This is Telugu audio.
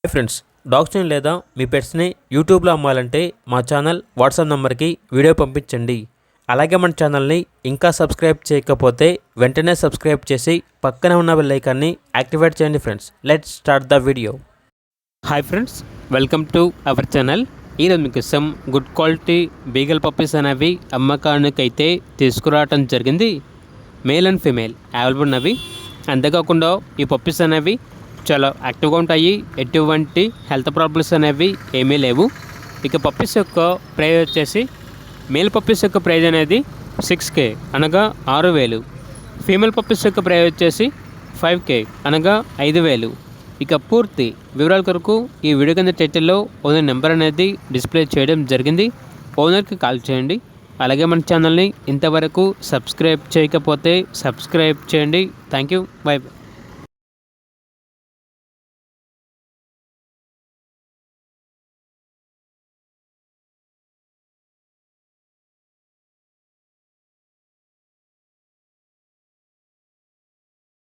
హాయ్ ఫ్రెండ్స్, డాగ్స్ని లేదా మీ పెట్స్ని యూట్యూబ్లో అమ్మాలంటే మా ఛానల్ వాట్సాప్ నెంబర్కి వీడియో పంపించండి. అలాగే మన ఛానల్ని ఇంకా సబ్స్క్రైబ్ చేయకపోతే వెంటనే సబ్స్క్రైబ్ చేసి పక్కనే ఉన్న బెల్ ఐకాన్ని యాక్టివేట్ చేయండి. Friends, let's start the video. Hi friends, welcome to our channel. ఈరోజు మీకోసం గుడ్ క్వాలిటీ బీగల్ పప్పీస్ అనేవి అమ్మకానికైతే తీసుకురావటం జరిగింది. మేల్ అండ్ ఫీమేల్ అవైలబుల్ ఉన్నవి. అంతేకాకుండా ఈ పప్పీస్ అనేవి చాలా యాక్టివ్గా ఉంటాయి. ఎటువంటి హెల్త్ ప్రాబ్లమ్స్ అనేవి ఏమీ లేవు. ఇక పప్పీస్ యొక్క ప్రైజ్ వచ్చేసి మేల్ పప్పీస్ యొక్క ప్రైజ్ అనేది 6K అనగా 6,000. ఫీమేల్ పప్పీస్ యొక్క ప్రైజ్ వచ్చేసి 5K అనగా 5,000. ఇక పూర్తి వివరాల కొరకు ఈ వీడియో కింద టైటిల్లో ఓనర్ నెంబర్ అనేది డిస్ప్లే చేయడం జరిగింది. ఓనర్కి కాల్ చేయండి. అలాగే మన ఛానల్ని ఇంతవరకు సబ్స్క్రైబ్ చేయకపోతే సబ్స్క్రైబ్ చేయండి. Thank you. By by.